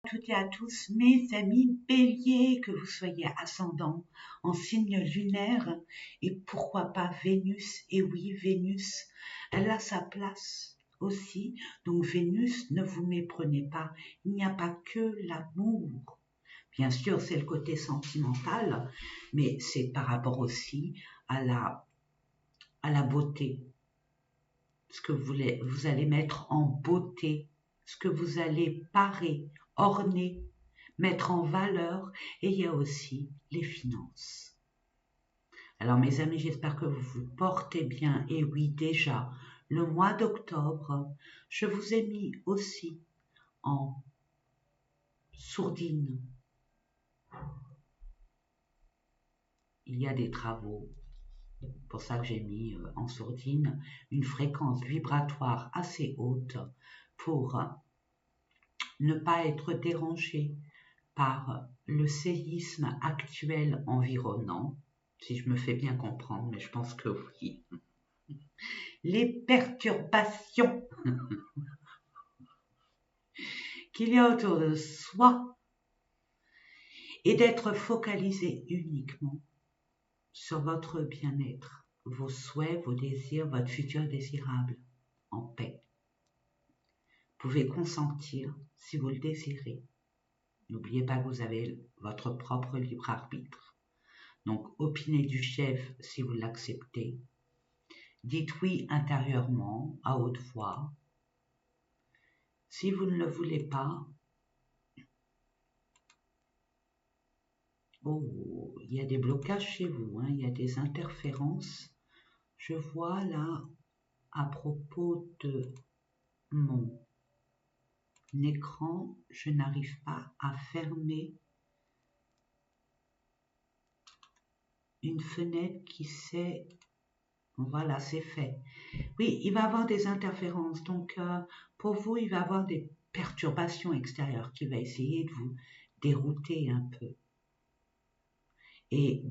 Toutes et à tous, mes amis béliers, que vous soyez ascendant en signe lunaire et pourquoi pas Vénus. Et oui, Vénus, elle a sa place aussi. Donc Vénus, ne vous méprenez pas, il n'y a pas que l'amour. Bien sûr, c'est le côté sentimental, mais c'est par rapport aussi à la beauté. Ce que vous allez mettre en beauté, ce que vous allez parer, orner, mettre en valeur, et il y a aussi les finances. Alors mes amis, j'espère que vous vous portez bien, et oui déjà, le mois d'octobre, je vous ai mis aussi en sourdine. Il y a des travaux, pour ça que j'ai mis en sourdine une fréquence vibratoire assez haute pour ne pas être dérangé par le séisme actuel environnant, si je me fais bien comprendre, mais je pense que oui. Les perturbations qu'il y a autour de soi et d'être focalisé uniquement sur votre bien-être, vos souhaits, vos désirs, votre futur désirable, en paix. Vous pouvez consentir si vous le désirez. N'oubliez pas que vous avez votre propre libre arbitre. Donc, opinez du chef si vous l'acceptez. Dites oui intérieurement, à haute voix. Si vous ne le voulez pas, oh, il y a des blocages chez vous, il y a des interférences. Je vois là, à propos de mon écran, je n'arrive pas à fermer une fenêtre qui s'est... Voilà, c'est fait. Oui, il va y avoir des interférences. Donc, pour vous, il va y avoir des perturbations extérieures qui va essayer de vous dérouter un peu et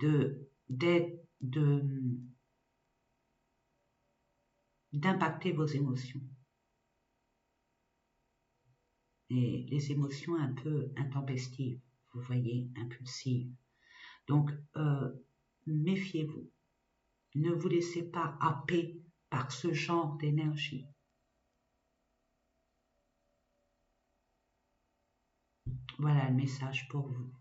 d'impacter vos émotions. Et les émotions un peu intempestives, vous voyez, impulsives. Donc, méfiez-vous. Ne vous laissez pas happer par ce genre d'énergie. Voilà le message pour vous.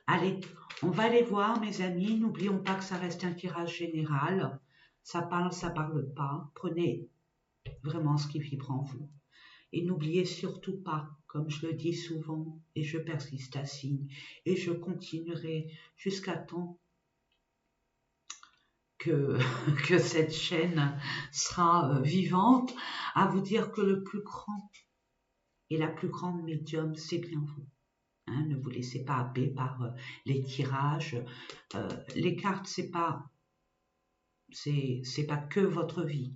Allez, on va aller voir, mes amis. N'oublions pas que ça reste un tirage général. Ça parle pas. Prenez vraiment ce qui vibre en vous. Et n'oubliez surtout pas, comme je le dis souvent, et je persiste à signe, et je continuerai jusqu'à temps que cette chaîne sera vivante, à vous dire que le plus grand et la plus grande médium, c'est bien vous. Ne vous laissez pas happer par les tirages. Les cartes, c'est pas que votre vie.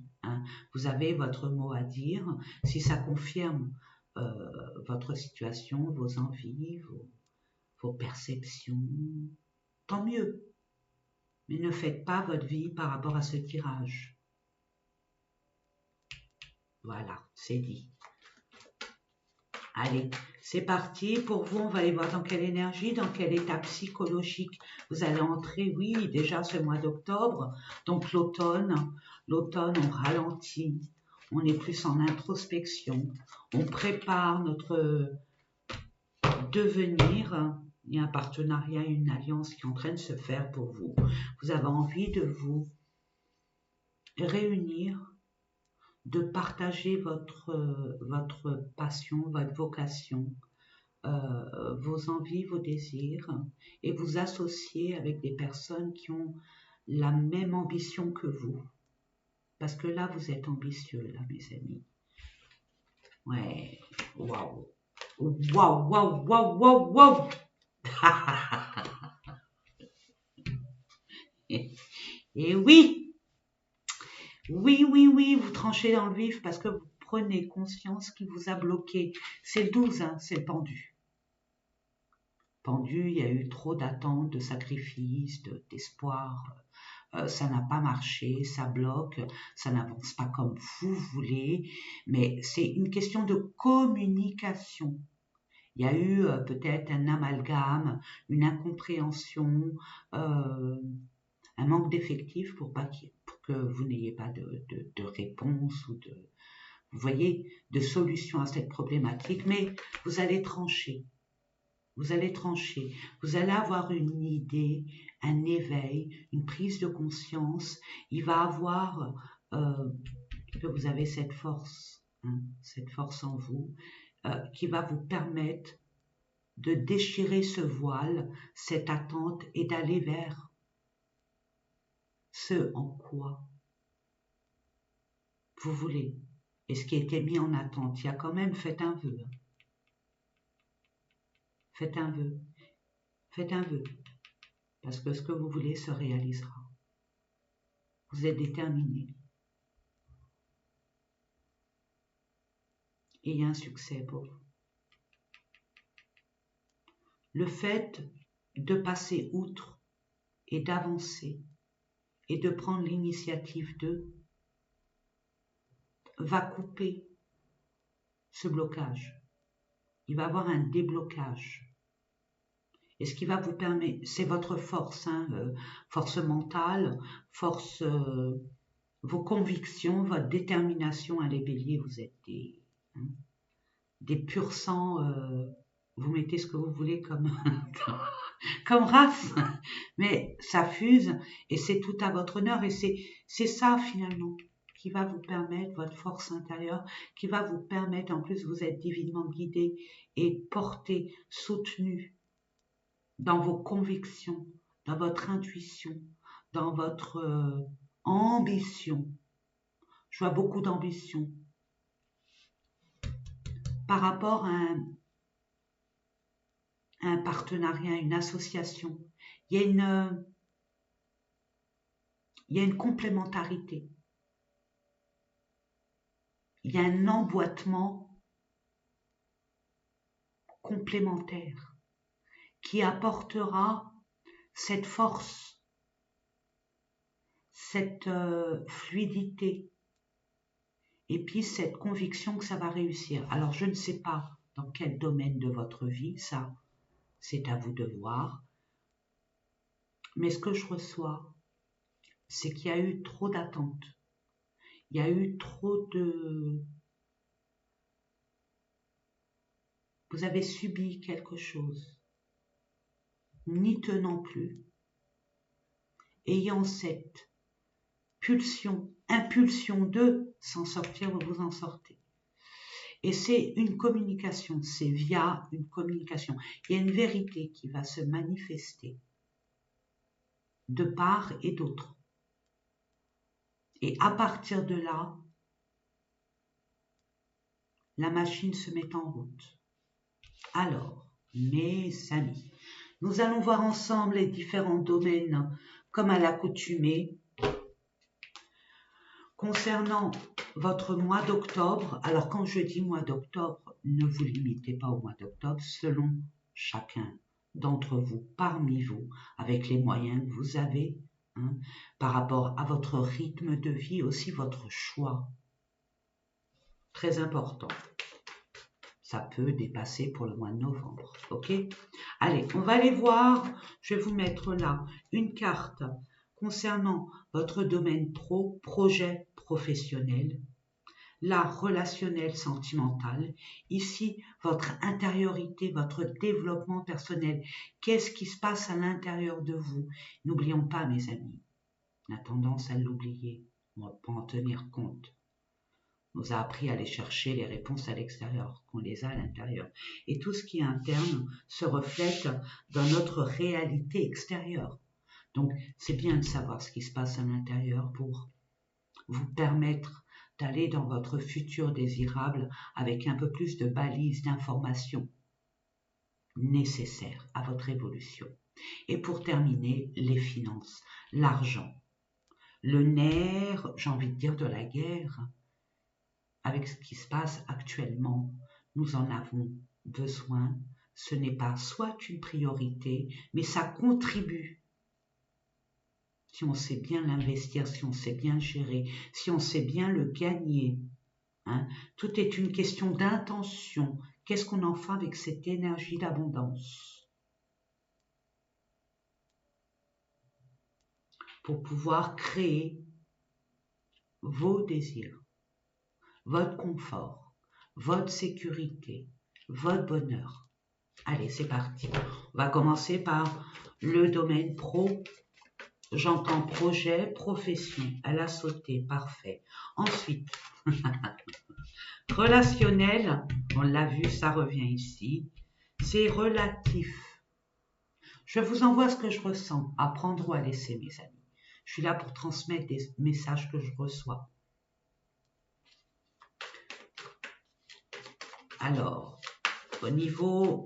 Vous avez votre mot à dire. Si ça confirme votre situation, vos envies, vos perceptions, tant mieux. Mais ne faites pas votre vie par rapport à ce tirage. Voilà, c'est dit. Allez, c'est parti. Pour vous, on va aller voir dans quelle énergie, dans quel état psychologique vous allez entrer. Oui, déjà ce mois d'octobre. Donc l'automne, on ralentit. On est plus en introspection. On prépare notre devenir. Il y a un partenariat, une alliance qui est en train de se faire pour vous. Vous avez envie de vous réunir, de partager votre passion, votre vocation, vos envies, vos désirs, et vous associer avec des personnes qui ont la même ambition que vous. Parce que là, vous êtes ambitieux, là, mes amis. Ouais, waouh. Waouh, waouh, waouh, waouh, waouh. Et oui, oui, vous tranchez dans le vif parce que vous prenez conscience qui vous a bloqué. C'est le 12, c'est le pendu. Pendu, il y a eu trop d'attentes, de sacrifices, d'espoir. Ça n'a pas marché, ça bloque, ça n'avance pas comme vous voulez. Mais c'est une question de communication. Il y a eu peut-être un amalgame, une incompréhension, un manque d'effectifs pour que vous n'ayez pas de réponse ou vous voyez, de solution à cette problématique, mais vous allez trancher. Vous allez trancher. Vous allez avoir une idée, un éveil, une prise de conscience. Il va avoir que vous avez cette force en vous, qui va vous permettre de déchirer ce voile, cette attente et d'aller vers ce en quoi vous voulez. Et ce qui était mis en attente, il y a quand même, faites un vœu. Faites un vœu. Faites un vœu. Parce que ce que vous voulez se réalisera. Vous êtes déterminé. Et il y a un succès pour vous. Le fait de passer outre et d'avancer et de prendre l'initiative va couper ce blocage. Il va y avoir un déblocage. Et ce qui va vous permettre, c'est votre force, force mentale, force, vos convictions, votre détermination. Les béliers, vous êtes des pur sang, vous mettez ce que vous voulez comme, comme race, mais ça fuse et c'est tout à votre honneur et c'est ça finalement qui va vous permettre, votre force intérieure, qui va vous permettre, en plus vous êtes divinement guidé et porté, soutenu dans vos convictions, dans votre intuition, dans votre ambition. Je vois beaucoup d'ambition par rapport à un partenariat, une association. Il y a une complémentarité. Il y a un emboîtement complémentaire qui apportera cette force, cette fluidité et puis cette conviction que ça va réussir. Alors je ne sais pas dans quel domaine de votre vie, ça c'est à vous de voir, mais ce que je reçois, c'est qu'il y a eu trop d'attentes, il y a eu trop de... Vous avez subi quelque chose, n'y tenant plus, ayant cette pulsion, impulsion de s'en sortir, vous vous en sortez. Et c'est une communication, c'est via une communication. Il y a une vérité qui va se manifester de part et d'autre. Et à partir de là, la machine se met en route. Alors, mes amis, nous allons voir ensemble les différents domaines comme à l'accoutumée. Concernant votre mois d'octobre, alors quand je dis mois d'octobre, ne vous limitez pas au mois d'octobre, selon chacun d'entre vous, parmi vous, avec les moyens que vous avez, par rapport à votre rythme de vie, aussi votre choix. Très important. Ça peut dépasser pour le mois de novembre, ok? Allez, on va aller voir, je vais vous mettre là une carte concernant votre domaine projet professionnel, la relationnelle sentimentale, ici votre intériorité, votre développement personnel, qu'est-ce qui se passe à l'intérieur de vous? N'oublions pas mes amis, on a tendance à l'oublier, on ne va pas en tenir compte. On nous a appris à aller chercher les réponses à l'extérieur, qu'on les a à l'intérieur. Et tout ce qui est interne se reflète dans notre réalité extérieure. Donc, c'est bien de savoir ce qui se passe à l'intérieur pour vous permettre d'aller dans votre futur désirable avec un peu plus de balises d'informations nécessaires à votre évolution. Et pour terminer, les finances, l'argent, le nerf, j'ai envie de dire, de la guerre. Avec ce qui se passe actuellement, nous en avons besoin. Ce n'est pas soit une priorité, mais ça contribue. Si on sait bien l'investir, si on sait bien le gérer, si on sait bien le gagner. Tout est une question d'intention. Qu'est-ce qu'on en fait avec cette énergie d'abondance pour pouvoir créer vos désirs, votre confort, votre sécurité, votre bonheur. Allez, c'est parti. On va commencer par le domaine pro. J'entends projet, profession. Elle a sauté, parfait. Ensuite, relationnel, on l'a vu, ça revient ici. C'est relatif. Je vous envoie ce que je ressens, à prendre ou à laisser, mes amis. Je suis là pour transmettre des messages que je reçois. Alors, au niveau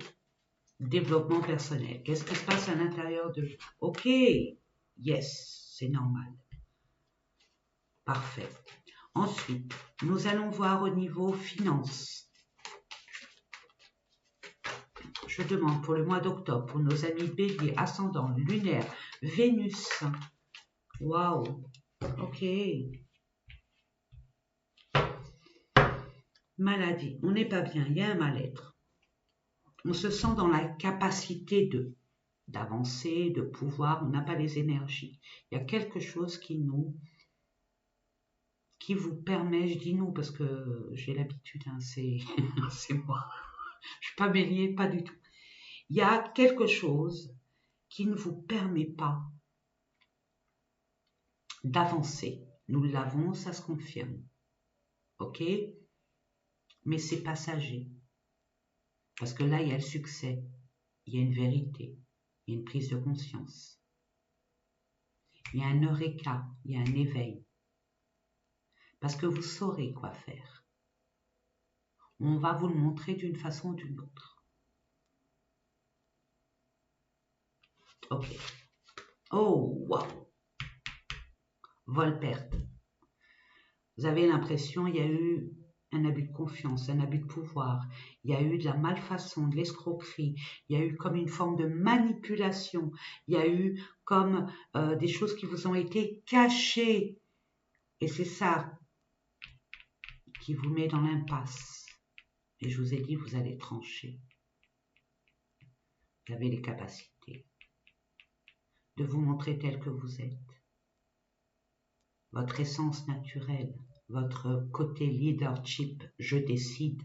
développement personnel, qu'est-ce qui se passe à l'intérieur de vous? Ok, yes, c'est normal. Parfait. Ensuite, nous allons voir au niveau finance. Je demande pour le mois d'octobre, pour nos amis bélier, ascendant, lunaire, Vénus. Waouh, ok. Maladie, on n'est pas bien, il y a un mal-être. On se sent dans la capacité d'avancer, de pouvoir, on n'a pas les énergies. Il y a quelque chose qui vous permet, je dis nous parce que j'ai l'habitude, hein, c'est moi. Je suis pas bélier, pas du tout. Il y a quelque chose qui ne vous permet pas d'avancer. Nous l'avons, ça se confirme. Ok? Mais c'est passager. Parce que là, il y a le succès, il y a une vérité, il y a une prise de conscience. Il y a un eureka, il y a un éveil. Parce que vous saurez quoi faire. On va vous le montrer d'une façon ou d'une autre. Ok. Oh, wow. Vol-perte. Vous avez l'impression qu'il y a eu un abus de confiance, un abus de pouvoir. Il y a eu de la malfaçon, de l'escroquerie. Il y a eu comme une forme de manipulation. Il y a eu comme des choses qui vous ont été cachées. Et c'est ça qui vous met dans l'impasse. Et je vous ai dit, vous allez trancher. Vous avez les capacités de vous montrer tel que vous êtes. Votre essence naturelle, votre côté leadership, je décide,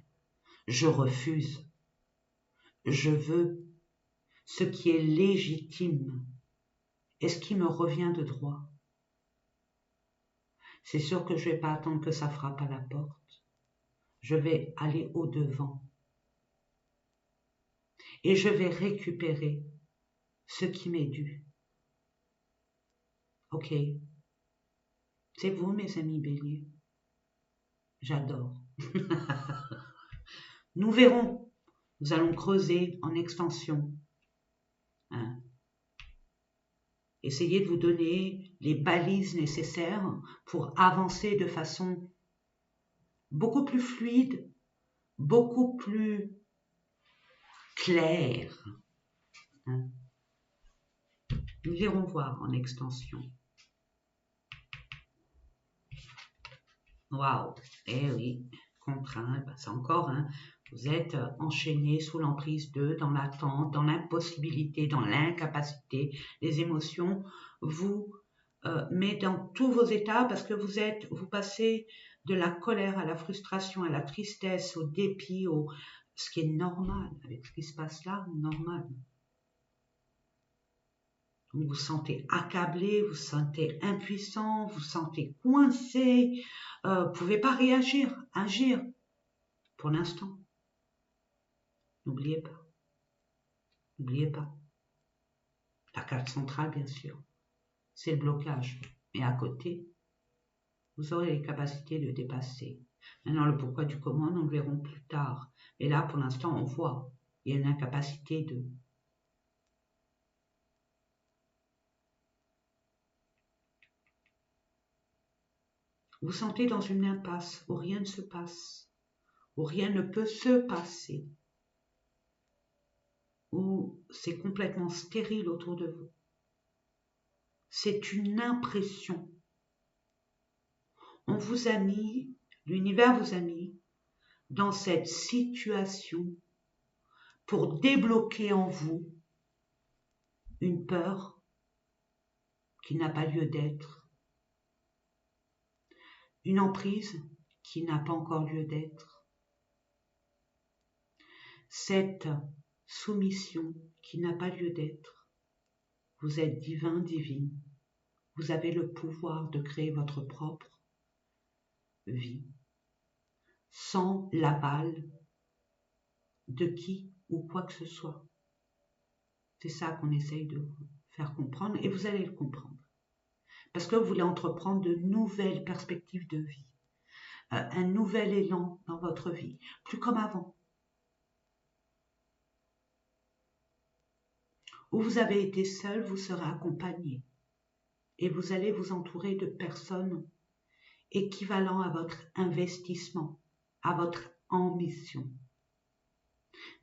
je refuse, je veux ce qui est légitime et ce qui me revient de droit. C'est sûr que je ne vais pas attendre que ça frappe à la porte. Je vais aller au-devant et je vais récupérer ce qui m'est dû. Ok? C'est vous, mes amis béliers. J'adore. Nous verrons. Nous allons creuser en extension. Hein? Essayez de vous donner les balises nécessaires pour avancer de façon beaucoup plus fluide, beaucoup plus claire. Hein? Nous irons voir en extension. Waouh! Eh oui, contraint, c'est encore, hein, vous êtes enchaîné sous l'emprise d'eux, dans l'attente, dans l'impossibilité, dans l'incapacité. Les émotions vous mettent dans tous vos états parce que vous passez de la colère à la frustration, à la tristesse, au dépit, ce qui est normal avec ce qui se passe là, normal. Vous vous sentez accablé, vous vous sentez impuissant, vous vous sentez coincé, vous ne pouvez pas agir pour l'instant. N'oubliez pas. N'oubliez pas. La carte centrale, bien sûr, c'est le blocage. Mais à côté, vous aurez les capacités de dépasser. Maintenant, le pourquoi du comment, nous le verrons plus tard. Et là, pour l'instant, on voit, il y a une incapacité de... Vous vous sentez dans une impasse où rien ne se passe, où rien ne peut se passer, où c'est complètement stérile autour de vous. C'est une impression. On vous a mis, l'univers vous a mis dans cette situation pour débloquer en vous une peur qui n'a pas lieu d'être, une emprise qui n'a pas encore lieu d'être, cette soumission qui n'a pas lieu d'être. Vous êtes divin, divine. Vous avez le pouvoir de créer votre propre vie sans l'aval de qui ou quoi que ce soit. C'est ça qu'on essaye de vous faire comprendre et vous allez le comprendre. Parce que vous voulez entreprendre de nouvelles perspectives de vie, un nouvel élan dans votre vie, plus comme avant. Où vous avez été seul, vous serez accompagné et vous allez vous entourer de personnes équivalentes à votre investissement, à votre ambition.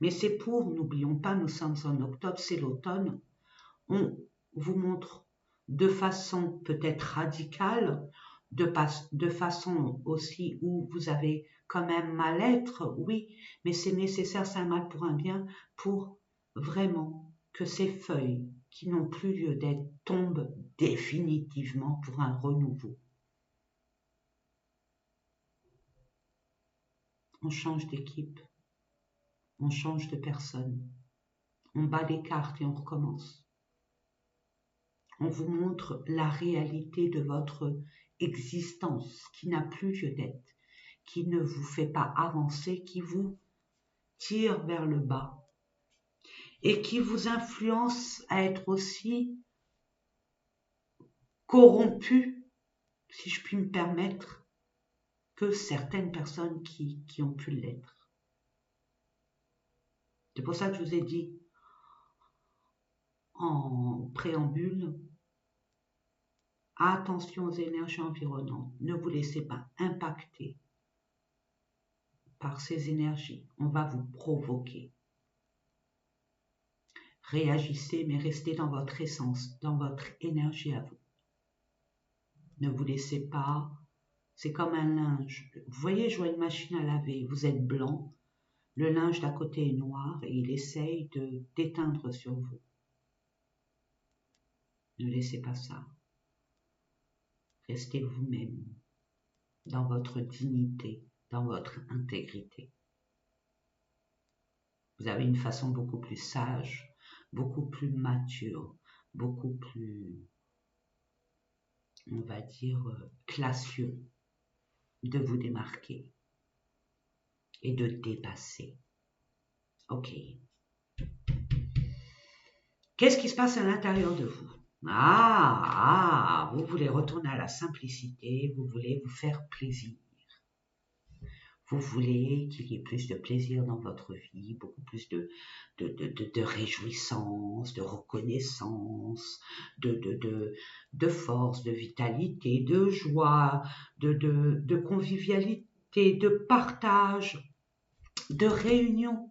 Mais c'est pour, n'oublions pas, nous sommes en octobre, c'est l'automne, on vous montre de façon peut-être radicale, de façon aussi où vous avez quand même mal-être, oui, mais c'est nécessaire, c'est un mal pour un bien, pour vraiment que ces feuilles qui n'ont plus lieu d'être tombent définitivement pour un renouveau. On change d'équipe, on change de personne, on bat les cartes et on recommence. On vous montre la réalité de votre existence qui n'a plus lieu d'être, qui ne vous fait pas avancer, qui vous tire vers le bas et qui vous influence à être aussi corrompu, si je puis me permettre, que certaines personnes qui ont pu l'être. C'est pour ça que je vous ai dit en préambule, attention aux énergies environnantes, ne vous laissez pas impacter par ces énergies, on va vous provoquer. Réagissez, mais restez dans votre essence, dans votre énergie à vous. Ne vous laissez pas, c'est comme un linge. Vous voyez, je vois une machine à laver, vous êtes blanc, le linge d'à côté est noir et il essaye d'éteindre sur vous. Ne laissez pas ça. Restez vous-même, dans votre dignité, dans votre intégrité. Vous avez une façon beaucoup plus sage, beaucoup plus mature, beaucoup plus, on va dire, classieux de vous démarquer et de dépasser. Ok. Qu'est-ce qui se passe à l'intérieur de vous? Vous voulez retourner à la simplicité, vous voulez vous faire plaisir. Vous voulez qu'il y ait plus de plaisir dans votre vie, beaucoup plus de réjouissance, de reconnaissance, de force, de vitalité, de joie, de convivialité, de partage, de réunion,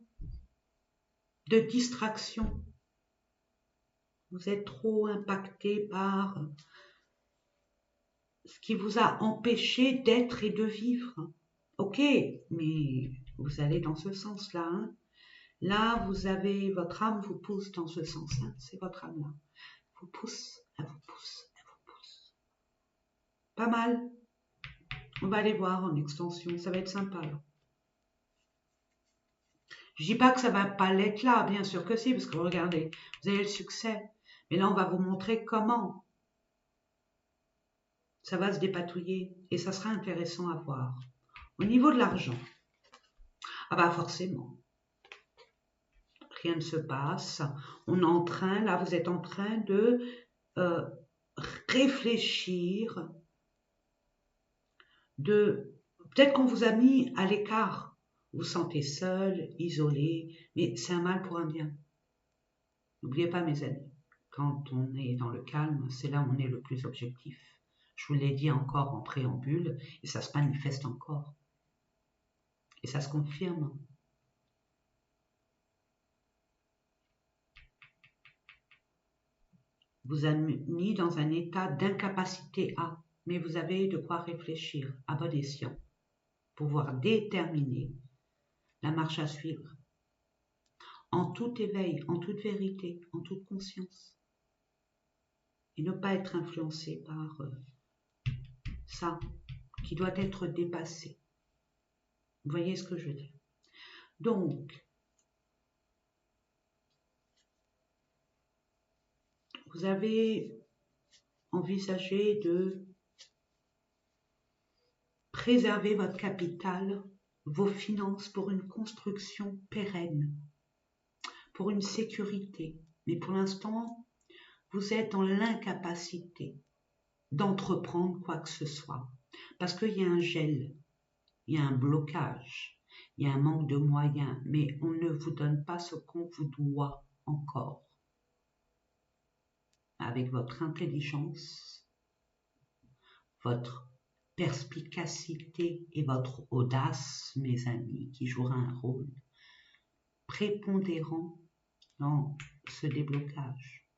de distraction. Vous êtes trop impacté par ce qui vous a empêché d'être et de vivre. Ok, mais vous allez dans ce sens-là. Hein. Là, vous avez, votre âme vous pousse dans ce sens-là. C'est votre âme-là. Vous pousse, elle vous pousse, elle vous pousse. Pas mal. On va aller voir en extension. Ça va être sympa. Là. Je dis pas que ça va pas l'être là, bien sûr que si, parce que regardez, vous avez le succès. Mais là, on va vous montrer comment ça va se dépatouiller et ça sera intéressant à voir. Au niveau de l'argent, forcément, rien ne se passe. On est en train, là vous êtes en train de réfléchir, peut-être qu'on vous a mis à l'écart. Vous vous sentez seul, isolé, mais c'est un mal pour un bien. N'oubliez pas mes amis, quand on est dans le calme, c'est là où on est le plus objectif. Je vous l'ai dit encore en préambule, et ça se manifeste encore. Et ça se confirme. Vous a mis dans un état d'incapacité à, mais vous avez de quoi réfléchir à bon escient, pouvoir déterminer la marche à suivre. en tout éveil, en toute vérité, en toute conscience. Et ne pas être influencé par ça, qui doit être dépassé. Vous voyez ce que je veux dire? Donc, vous avez envisagé de préserver votre capital, vos finances pour une construction pérenne, pour une sécurité. Mais pour l'instant, vous êtes dans l'incapacité d'entreprendre quoi que ce soit. Parce qu'il y a un gel, il y a un blocage, il y a un manque de moyens, mais on ne vous donne pas ce qu'on vous doit encore. Avec votre intelligence, votre perspicacité et votre audace, mes amis, qui jouera un rôle prépondérant dans ce déblocage,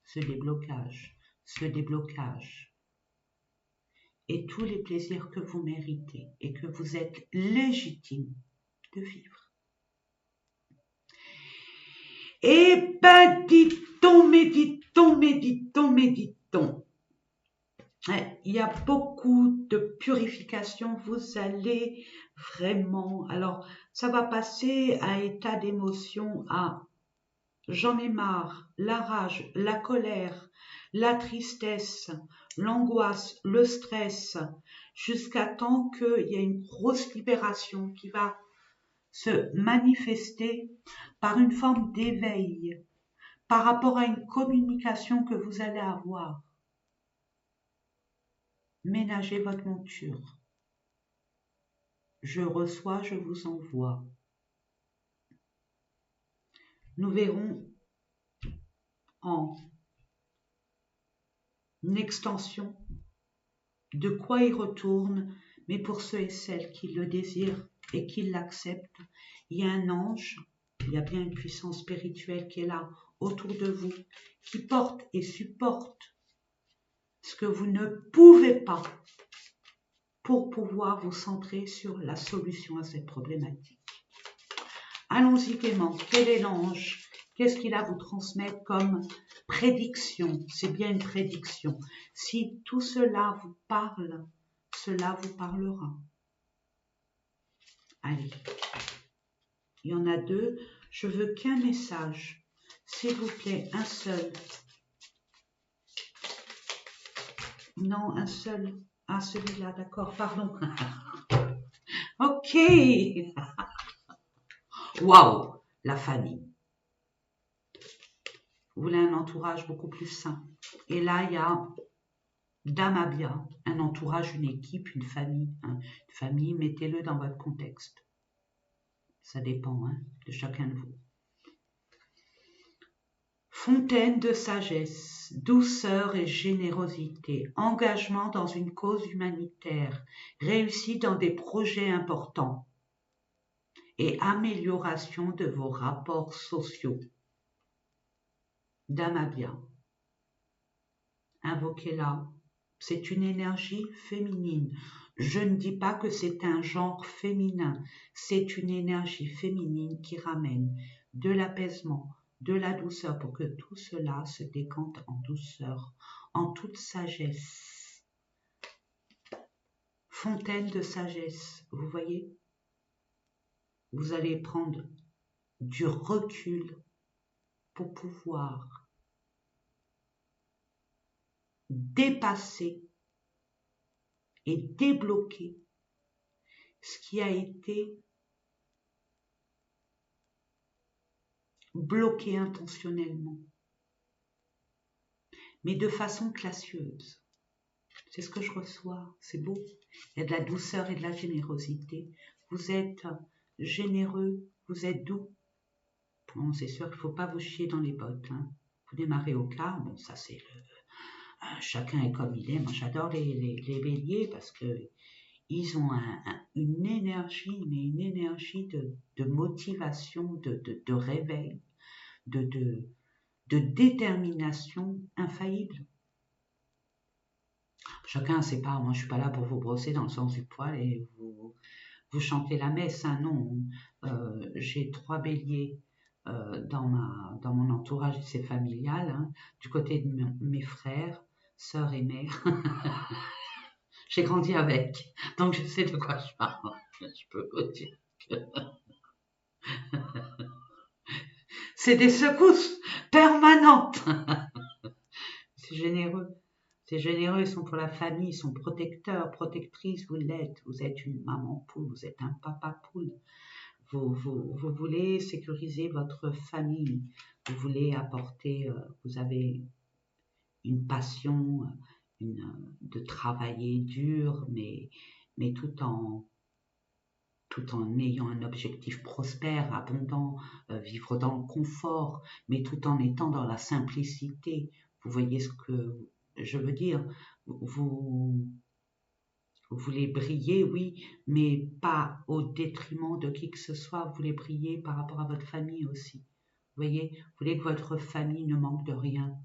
ce déblocage, ce déblocage. Et tous les plaisirs que vous méritez et que vous êtes légitime de vivre. Eh ben, dit-on, méditons, méditons, méditons. Il y a beaucoup de purification, vous allez vraiment, alors ça va passer à état d'émotion, à j'en ai marre, la rage, la colère, la tristesse, l'angoisse, le stress, jusqu'à temps qu'il y ait une grosse libération qui va se manifester par une forme d'éveil, par rapport à une communication que vous allez avoir. Ménagez votre monture. Je reçois, je vous envoie. Nous verrons en extension de quoi il retourne, mais pour ceux et celles qui le désirent et qui l'acceptent, il y a un ange, il y a bien une puissance spirituelle qui est là autour de vous, qui porte et supporte ce que vous ne pouvez pas pour pouvoir vous centrer sur la solution à cette problématique. Allons-y gaiement. Quel est l'ange? Qu'est-ce qu'il a à vous transmettre comme prédiction? C'est bien une prédiction. Si tout cela vous parle, cela vous parlera. Allez, il y en a deux. Je veux qu'un message. S'il vous plaît, un seul. Non, un seul. Ah, celui-là, d'accord, pardon. Ok. Waouh, la famille. Vous voulez un entourage beaucoup plus sain. Et là, il y a Damabia, un entourage, une équipe, une famille. Une famille, mettez-le dans votre contexte. Ça dépend de chacun de vous. Fontaine de sagesse, douceur et générosité, engagement dans une cause humanitaire, réussite dans des projets importants et amélioration de vos rapports sociaux. Damabia, invoquez-la. C'est une énergie féminine. Je ne dis pas que c'est un genre féminin. C'est une énergie féminine qui ramène de l'apaisement, de la douceur pour que tout cela se décante en douceur, en toute sagesse. Fontaine de sagesse, vous voyez? Vous allez prendre du recul pour pouvoir dépasser et débloquer ce qui a été bloqué intentionnellement, mais de façon classieuse. C'est ce que je reçois, c'est beau. Il y a de la douceur et de la générosité. Vous êtes généreux, vous êtes doux. Bon, c'est sûr qu'il ne faut pas vous chier dans les bottes. Vous démarrez au quart, bon, ça c'est chacun est comme il est. Moi j'adore les béliers parce que ils ont une énergie, mais une énergie de motivation, de réveil, de détermination infaillible. Chacun sait pas, moi je suis pas là pour vous brosser dans le sens du poil et vous chantez la messe, non. J'ai 3 béliers dans mon entourage, c'est familial, hein, du côté de mes frères, sœurs et mères. J'ai grandi avec, donc je sais de quoi je parle. Je peux vous dire que c'est des secousses permanentes. C'est généreux. C'est généreux, ils sont pour la famille, ils sont protecteurs, protectrices, vous l'êtes. Vous êtes une maman poule, vous êtes un papa poule. Vous voulez sécuriser votre famille, vous voulez apporter, vous avez une passion de travailler dur, mais tout en ayant un objectif prospère, abondant, vivre dans le confort, mais tout en étant dans la simplicité. Vous voyez ce que je veux dire? Vous voulez briller, oui, mais pas au détriment de qui que ce soit. Vous voulez briller par rapport à votre famille aussi. Vous voyez, vous voulez que votre famille ne manque de rien.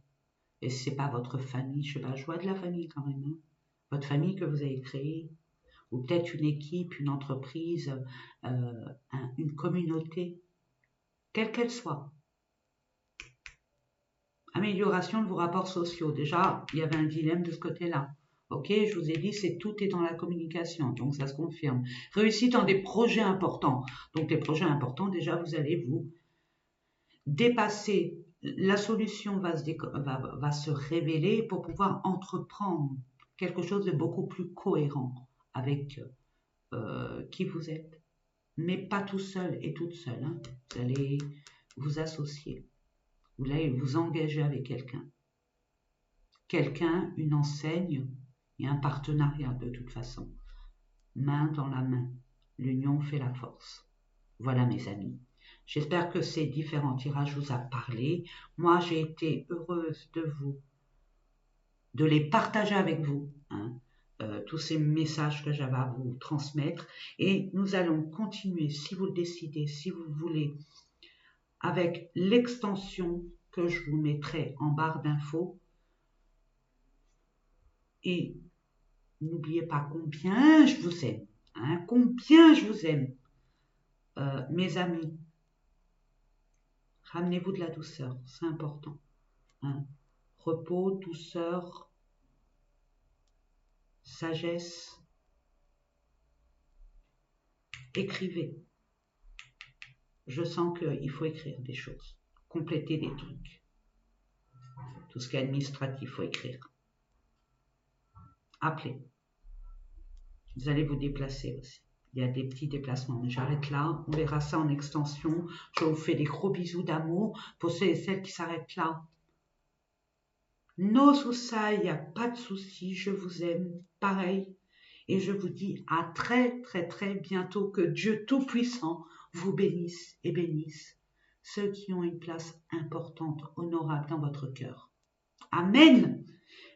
Et si c'est pas votre famille, je sais pas, je vois de la famille quand même, hein. Votre famille que vous avez créée, ou peut-être une équipe, une entreprise, une communauté, quelle qu'elle soit. Amélioration de vos rapports sociaux. Déjà, il y avait un dilemme de ce côté-là. Ok, je vous ai dit, tout est dans la communication, donc ça se confirme. Réussite dans des projets importants. Donc les projets importants, déjà, vous allez vous dépasser. La solution va se révéler pour pouvoir entreprendre quelque chose de beaucoup plus cohérent avec qui vous êtes. Mais pas tout seul et toute seule, hein. Vous allez vous associer. Vous allez vous engager avec quelqu'un. Quelqu'un, une enseigne et un partenariat de toute façon. Main dans la main. L'union fait la force. Voilà mes amis. J'espère que ces différents tirages vous a parlé. Moi, j'ai été heureuse de les partager avec vous, hein, tous ces messages que j'avais à vous transmettre. Et nous allons continuer, si vous le décidez, si vous voulez, avec l'extension que je vous mettrai en barre d'infos. Et n'oubliez pas combien je vous aime, hein, combien je vous aime, mes amis. Ramenez-vous de la douceur, c'est important, hein. Repos, douceur, sagesse. Écrivez. Je sens qu'il faut écrire des choses, compléter des trucs. Tout ce qui est administratif, il faut écrire. Appelez. Vous allez vous déplacer aussi. Il y a des petits déplacements, mais j'arrête là. On verra ça en extension. Je vous fais des gros bisous d'amour pour ceux et celles qui s'arrêtent là. No soucis, il n'y a pas de souci. Je vous aime. Pareil. Et je vous dis à très très très bientôt. Que Dieu Tout-Puissant vous bénisse et bénisse ceux qui ont une place importante, honorable dans votre cœur. Amen.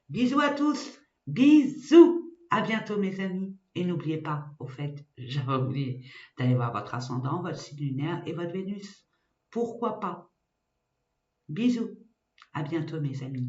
Bisous à tous. Bisous. À bientôt mes amis. Et n'oubliez pas, au fait, j'avais oublié d'aller voir votre ascendant, votre signe lunaire et votre Vénus. Pourquoi pas? Bisous. À bientôt mes amis.